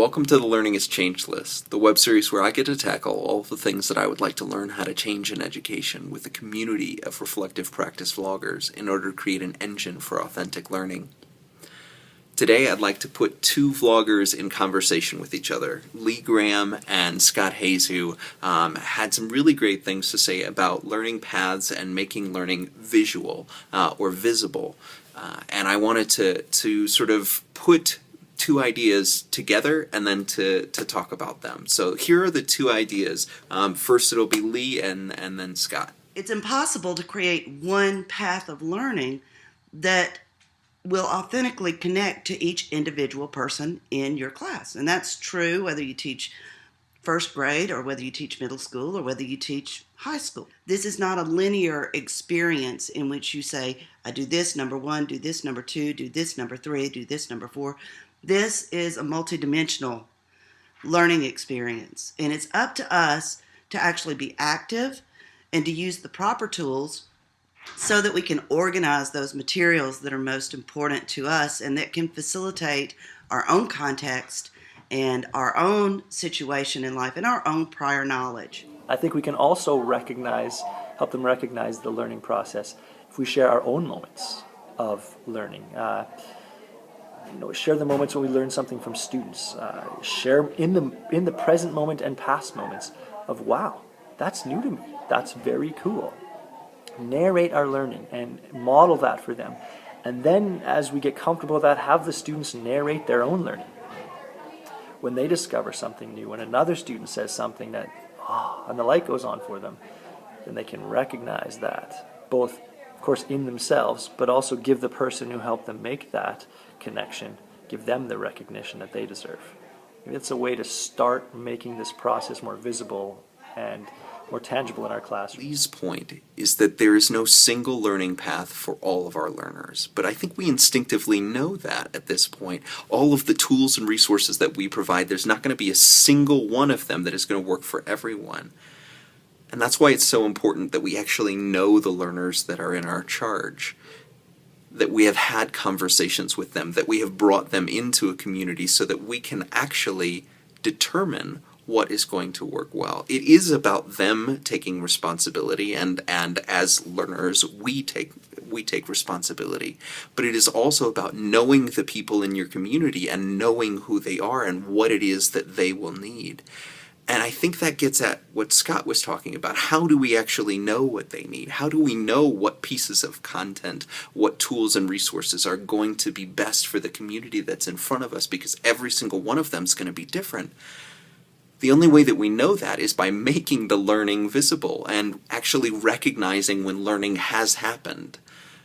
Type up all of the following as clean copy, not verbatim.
welcome to the Learning has Changed list, the web series where I get to tackle all of the things that I would like to learn how to change in education with a community of reflective practice vloggers in order to create an engine for authentic learning. Today I'd like to put two vloggers in conversation with each other. Lee Graham and Scott Hayes, who had some really great things to say about learning paths and making learning visual or visible. And I wanted to sort of put two ideas together and then to talk about them. So here are the two ideas. First it'll be Lee and then Scott. It's impossible to create one path of learning that will authentically connect to each individual person in your class. And that's true whether you teach first grade or whether you teach middle school or whether you teach high school. This is not a linear experience in which you say, I do this number one, do this number two, do this number three, do this number four. This is a multidimensional learning experience, and it's up to us to actually be active and to use the proper tools so that we can organize those materials that are most important to us and that can facilitate our own context and our own situation in life and our own prior knowledge. I think we can also help them recognize the learning process if we share our own moments of learning. Share the moments when we learn something from students. Share in the present moment and past moments of, wow, that's new to me. That's very cool. Narrate our learning and model that for them. And then as we get comfortable with that, have the students narrate their own learning. When they discover something new, when another student says something that, and the light goes on for them, then they can recognize that, both, of course, in themselves, but also give the person who helped them make that connection, give them the recognition that they deserve. Maybe it's a way to start making this process more visible and more tangible in our classroom. Lee's point is that there is no single learning path for all of our learners, but I think we instinctively know that at this point. All of the tools and resources that we provide, there's not going to be a single one of them that is going to work for everyone. And that's why it's so important that we actually know the learners that are in our charge, that we have had conversations with them, that we have brought them into a community so that we can actually determine what is going to work well. It is about them taking responsibility, and as learners we take responsibility. But it is also about knowing the people in your community and knowing who they are and what it is that they will need. And I think that gets at what Scott was talking about. How do we actually know what they need? How do we know what pieces of content, what tools and resources are going to be best for the community that's in front of us? Because every single one of them is going to be different. The only way that we know that is by making the learning visible and actually recognizing when learning has happened.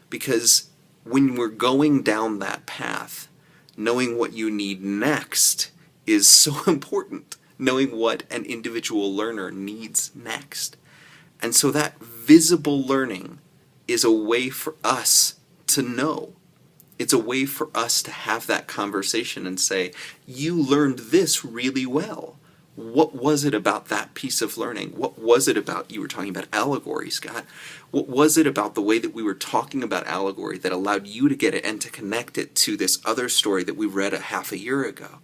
Because when we're going down that path, knowing what you need next is so important. Knowing what an individual learner needs next. And so that visible learning is a way for us to know. It's a way for us to have that conversation and say, you learned this really well. What was it about that piece of learning? What was it about, you were talking about allegory, Scott. What was it about the way that we were talking about allegory that allowed you to get it and to connect it to this other story that we read a half a year ago?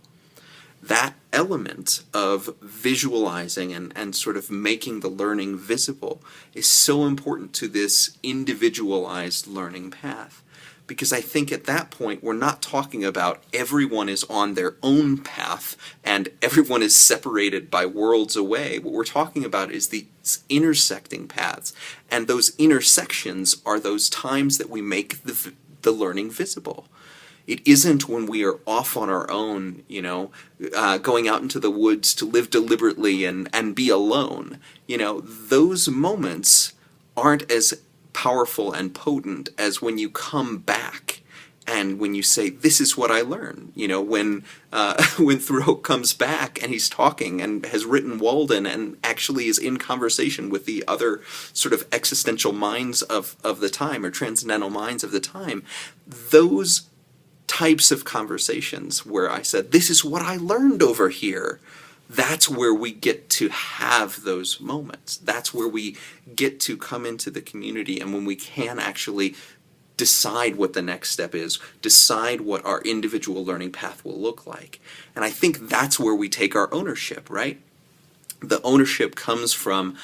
That element of visualizing and sort of making the learning visible is so important to this individualized learning path. Because I think at that point we're not talking about everyone is on their own path and everyone is separated by worlds away. What we're talking about is these intersecting paths. And those intersections are those times that we make the learning visible. It isn't when we are off on our own, going out into the woods to live deliberately and be alone. Those moments aren't as powerful and potent as when you come back and when you say, this is what I learned. When Thoreau comes back and he's talking and has written Walden and actually is in conversation with the other sort of existential minds of the time or transcendental minds of the time, those types of conversations where I said, this is what I learned over here. That's where we get to have those moments. That's where we get to come into the community and when we can actually decide what the next step is, decide what our individual learning path will look like. And I think that's where we take our ownership, right? The ownership comes from,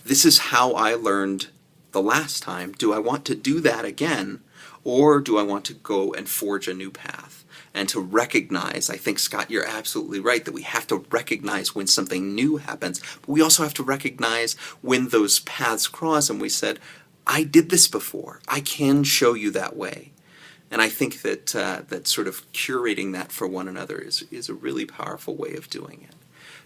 this is how I learned the last time. Do I want to do that again, or do I want to go and forge a new path? And to recognize, I think, Scott, you're absolutely right, that we have to recognize when something new happens, but we also have to recognize when those paths cross and we said, I did this before. I can show you that way. And I think that that sort of curating that for one another is a really powerful way of doing it.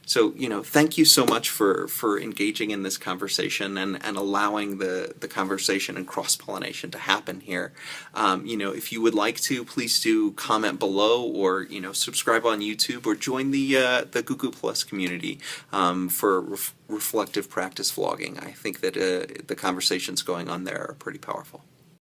So, thank you so much for engaging in this conversation and allowing the conversation and cross-pollination to happen here. If you would like to, please do comment below, or, subscribe on YouTube, or join the Google Plus community for reflective practice vlogging. I think that the conversations going on there are pretty powerful.